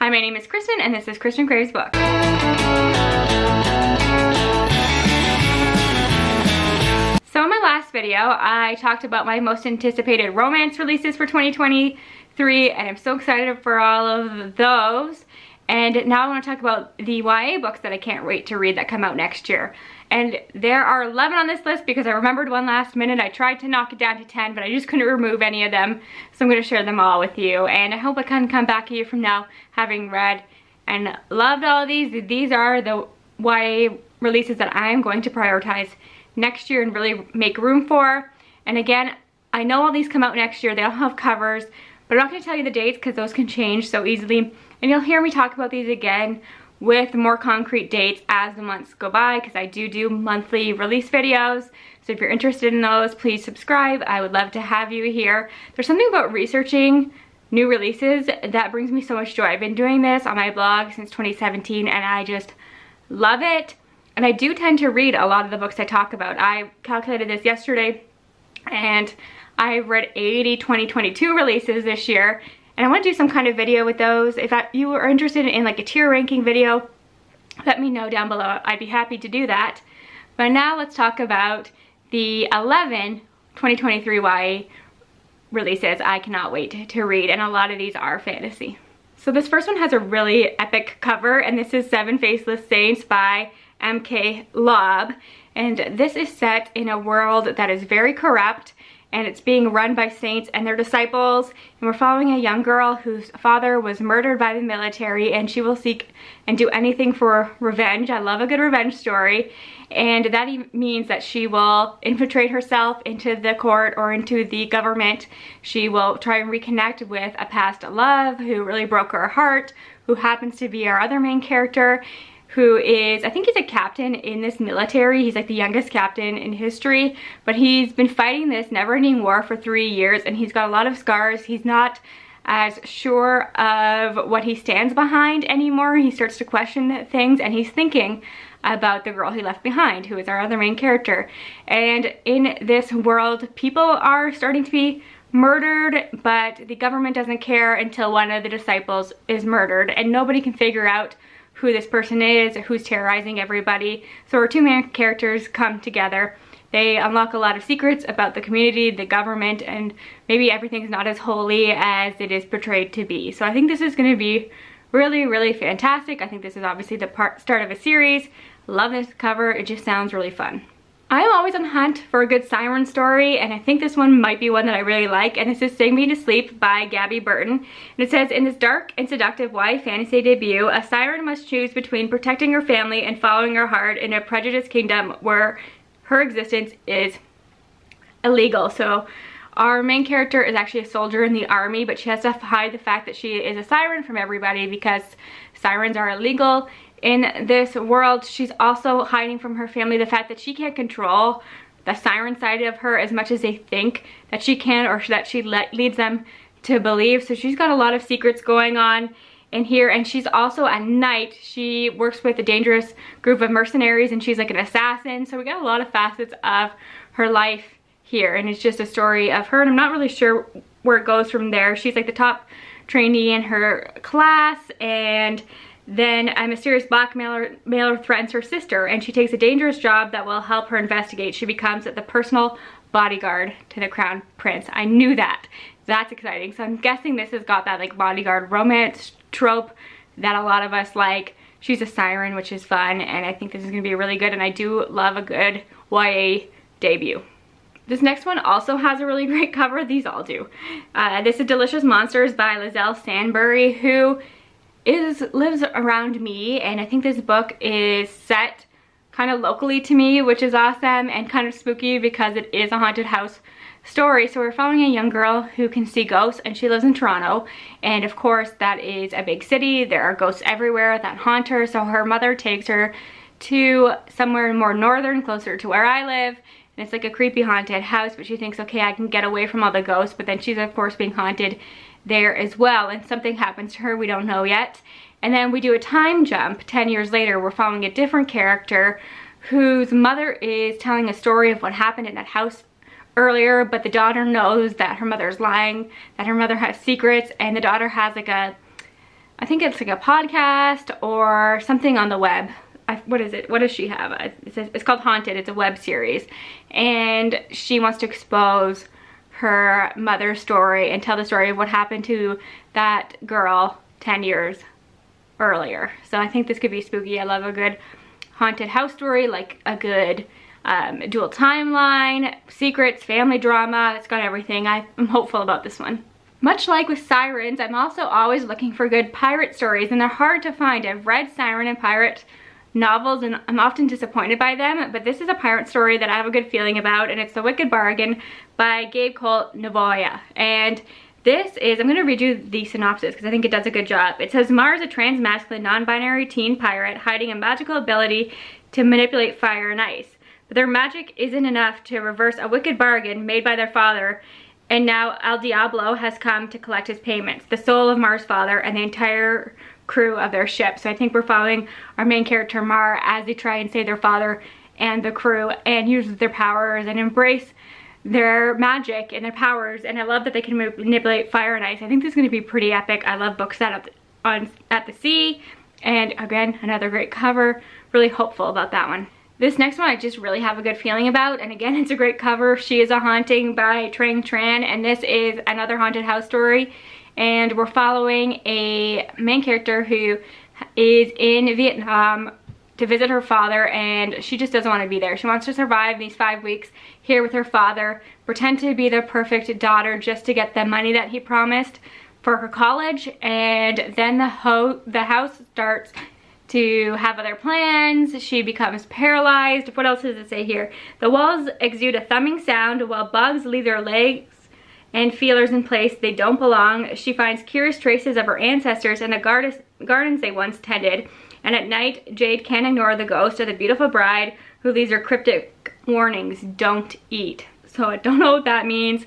Hi, my name is Kristin and this is Kristin Kraves Book. So in my last video, I talked about my most anticipated romance releases for 2023 and I'm so excited for all of those. And now I want to talk about the YA books that I can't wait to read that come out next year. And there are 11 on this list because I remembered one last minute. I tried to knock it down to 10, but I just couldn't remove any of them. So I'm going to share them all with you. And I hope I can come back a year from now having read and loved all of these. These are the YA releases that I'm going to prioritize next year and really make room for. And again, I know all these come out next year. They all have covers, but I'm not going to tell you the dates because those can change so easily. And you'll hear me talk about these again with more concrete dates as the months go by because I do monthly release videos. So if you're interested in those, please subscribe. I would love to have you here. There's something about researching new releases that brings me so much joy. I've been doing this on my blog since 2017 and I just love it. And I do tend to read a lot of the books I talk about. I calculated this yesterday and I've read 80 2022 releases this year. And I want to do some kind of video with those. If you are interested in like a tier ranking video, let me know down below. I'd be happy to do that. But now let's talk about the 11 2023 YA releases I cannot wait to read. And a lot of these are fantasy. So this first one has a really epic cover. And this is 7 Faceless Saints by M.K. Lobb. And this is set in a world that is very corrupt. And it's being run by saints and their disciples. And we're following a young girl whose father was murdered by the military and she will seek and do anything for revenge. I love a good revenge story. And that means that she will infiltrate herself into the court or into the government. She will try and reconnect with a past love who really broke her heart, who happens to be our other main character, who is, I think he's a captain in this military. He's like the youngest captain in history, but he's been fighting this never-ending war for 3 years and he's got a lot of scars. He's not as sure of what he stands behind anymore. He starts to question things and he's thinking about the girl he left behind, who is our other main character. And in this world, people are starting to be murdered, but the government doesn't care until one of the disciples is murdered and nobody can figure out who this person is, who's terrorizing everybody. So our two main characters come together. They unlock a lot of secrets about the community, the government, and maybe everything's not as holy as it is portrayed to be. So I think this is going to be really fantastic. I think this is obviously the start of a series. Love this cover. It just sounds really fun. I'm always on the hunt for a good siren story, and I think this one might be one that I really like, and this is Sing Me to Sleep by Gabby Burton. And it says, in this dark and seductive YA fantasy debut, a siren must choose between protecting her family and following her heart in a prejudiced kingdom where her existence is illegal. So our main character is actually a soldier in the army, but she has to hide the fact that she is a siren from everybody because sirens are illegal in this world. She's also hiding from her family the fact that she can't control the siren side of her as much as they think that she can, or that she leads them to believe. So she's got a lot of secrets going on in here, and she's also at night. She works with a dangerous group of mercenaries and she's like an assassin. So we got a lot of facets of her life here, and it's just a story of her, and I'm not really sure where it goes from there. She's like the top trainee in her class, and then a mysterious blackmailer threatens her sister and she takes a dangerous job that will help her investigate. She becomes the personal bodyguard to the crown prince. I knew that. That's exciting. So I'm guessing this has got that like bodyguard romance trope that a lot of us like. She's a siren, which is fun, and I think this is going to be really good, and I do love a good YA debut. This next one also has a really great cover. These all do. This is Delicious Monsters by Lizelle Stanbury, who lives around me, and I think this book is set kind of locally to me, which is awesome and kind of spooky because it is a haunted house story. So we're following a young girl who can see ghosts, and she lives in Toronto, and of course that is a big city. There are ghosts everywhere that haunt her. So her mother takes her to somewhere more northern, closer to where I live, and it's like a creepy haunted house, but she thinks, okay, I can get away from all the ghosts, but then she's of course being haunted there as well, and something happens to her we don't know yet. And then we do a time jump 10 years later. We're following a different character whose mother is telling a story of what happened in that house earlier, but the daughter knows that her mother's lying, that her mother has secrets, and the daughter has like a I think it's like a podcast or something on the web. What is it? What does she have? It's called Haunted. It's a web series. And she wants to expose her mother's story and tell the story of what happened to that girl 10 years earlier. So I think this could be spooky. I love a good haunted house story, like a good dual timeline, secrets, family drama. It's got everything. I'm hopeful about this one. Much like with sirens, I'm also always looking for good pirate stories, and they're hard to find. I've read siren and pirate novels and I'm often disappointed by them, but this is a pirate story that I have a good feeling about, and it's The Wicked Bargain by Gabe Colt Navoya. And this is, I'm going to read you the synopsis because I think it does a good job. It says, Mara is a trans-masculine, non-binary teen pirate hiding a magical ability to manipulate fire and ice. But their magic isn't enough to reverse a wicked bargain made by their father, and now El Diablo has come to collect his payments, the soul of Mara's father and the entire crew of their ship. So I think we're following our main character Mara as they try and save their father and the crew and use their powers and embrace their magic and their powers. And I love that they can manipulate fire and ice. I think this is going to be pretty epic. I love books set at the sea, and again, another great cover. Really hopeful about that one. This next one I just really have a good feeling about, and again, it's a great cover. She is a Haunting by Trang Tran, and this is another haunted house story, and we're following a main character who is in Vietnam to visit her father, and she just doesn't want to be there. She wants to survive these 5 weeks here with her father, pretend to be the perfect daughter just to get the money that he promised for her college, and then the house starts to have other plans. She becomes paralyzed. What else does it say here? The walls exude a thumbing sound while bugs leave their legs and feelers in place they don't belong. She finds curious traces of her ancestors and the gardens they once tended. And at night, Jade can't ignore the ghost of the beautiful bride who leaves her cryptic warnings, don't eat. So I don't know what that means,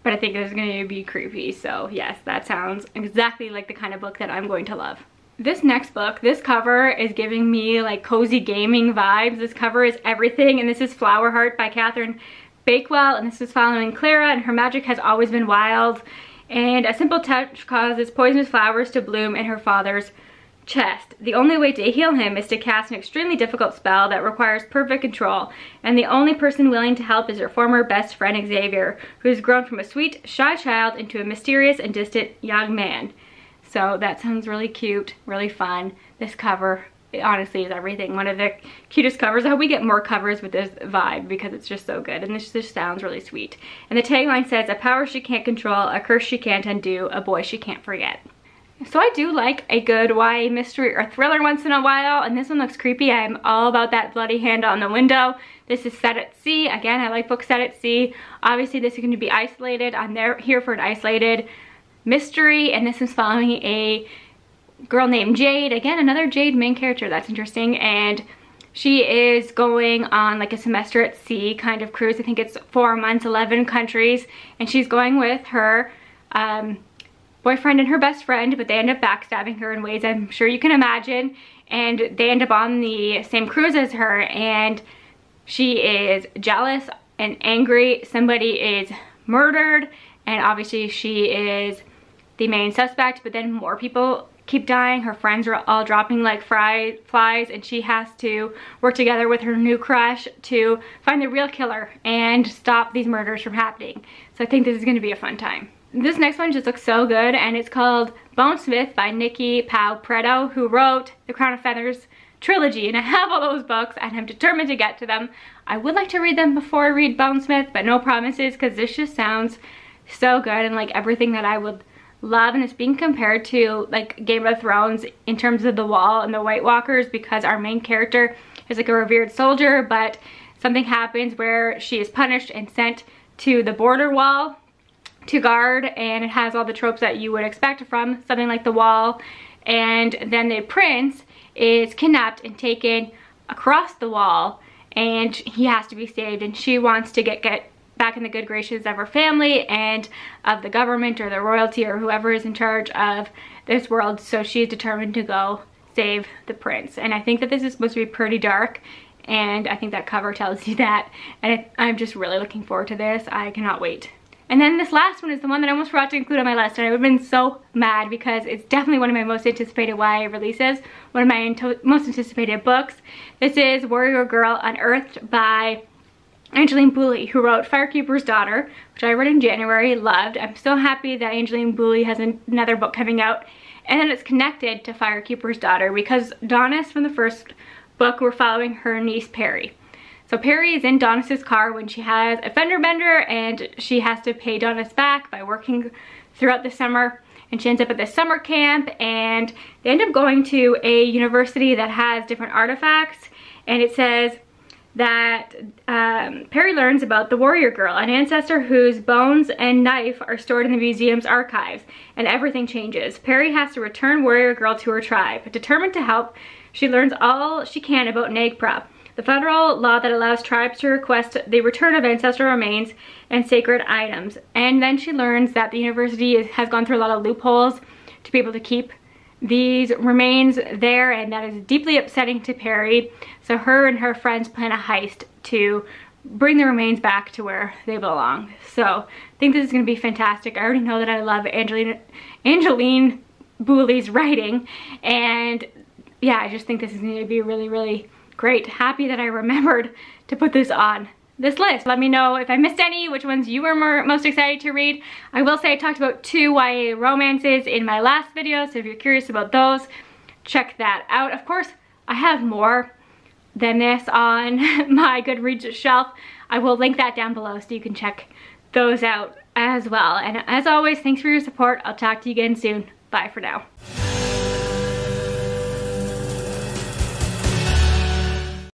but I think it's going to be creepy. So yes, that sounds exactly like the kind of book that I'm going to love. This next book, this cover is giving me like cozy gaming vibes. This cover is everything, and this is Flowerheart by Catherine Bakewell, and this is following Clara, and her magic has always been wild, and a simple touch causes poisonous flowers to bloom in her father's chest. The only way to heal him is to cast an extremely difficult spell that requires perfect control, and the only person willing to help is her former best friend Xavier, who has grown from a sweet, shy child into a mysterious and distant young man. So that sounds really cute, really fun. This cover, it honestly is everything. One of the cutest covers. I hope we get more covers with this vibe because it's just so good. And this just sounds really sweet. And the tagline says, a power she can't control, a curse she can't undo, a boy she can't forget. So I do like a good YA mystery or thriller once in a while, and this one looks creepy. I'm all about that bloody hand on the window. This is set at sea. Again, I like books set at sea. Obviously this is going to be isolated. I'm here for an isolated mystery, and this is following a girl named Jade. Again, another Jade main character. That's interesting. And she is going on like a semester at sea kind of cruise. I think it's 4 months, 11 countries, and she's going with her boyfriend and her best friend, but they end up backstabbing her in ways I'm sure you can imagine, and they end up on the same cruise as her, and she is jealous and angry. Somebody is murdered, and obviously she is the main suspect, but then more people keep dying. Her friends are all dropping like flies, and she has to work together with her new crush to find the real killer and stop these murders from happening. So I think this is going to be a fun time. This next one just looks so good, and it's called Bonesmith by Nikki Pau-Preto, who wrote the Crown of Feathers trilogy, and I have all those books and I'm determined to get to them. I would like to read them before I read Bonesmith, but no promises, because this just sounds so good and like everything that I would love. And it's being compared to like Game of Thrones in terms of the Wall and the White Walkers, because our main character is like a revered soldier, but something happens where she is punished and sent to the border wall to guard, and it has all the tropes that you would expect from something like the Wall. And then the prince is kidnapped and taken across the wall, and he has to be saved, and she wants to get back in the good graces of her family and of the government or the royalty or whoever is in charge of this world. So she's determined to go save the prince, and I think that this is supposed to be pretty dark, and I think that cover tells you that, and I'm just really looking forward to this. I cannot wait. And then this last one is the one that I almost forgot to include on my list, and I would have been so mad because it's definitely one of my most anticipated YA releases, one of my most anticipated books. This is Warrior Girl Unearthed by Angeline Boulley, who wrote Firekeeper's Daughter, which I read in January, loved. I'm so happy that Angeline Boulley has another book coming out, and then it's connected to Firekeeper's Daughter because Donis from the first book, we're following her niece Perry. So Perry is in Donis's car when she has a fender bender, and she has to pay Donis back by working throughout the summer, and she ends up at this summer camp, and they end up going to a university that has different artifacts, and it says that Perry learns about the Warrior Girl, an ancestor whose bones and knife are stored in the museum's archives, and everything changes. Perry has to return Warrior Girl to her tribe. Determined to help, she learns all she can about Nagpra, the federal law that allows tribes to request the return of ancestral remains and sacred items. And then she learns that the university has gone through a lot of loopholes to be able to keep these remains there, and that is deeply upsetting to Perry. So her and her friends plan a heist to bring the remains back to where they belong. So I think this is going to be fantastic. I already know that I love Angeline Boulley's writing, and yeah, I just think this is going to be really, really great. Happy that I remembered to put this on this list. Let me know if I missed any, which ones you were most excited to read. I will say I talked about 2 YA romances in my last video, so if you're curious about those, check that out. Of course, I have more than this on my Goodreads shelf. I will link that down below so you can check those out as well. And as always, thanks for your support. I'll talk to you again soon. Bye for now.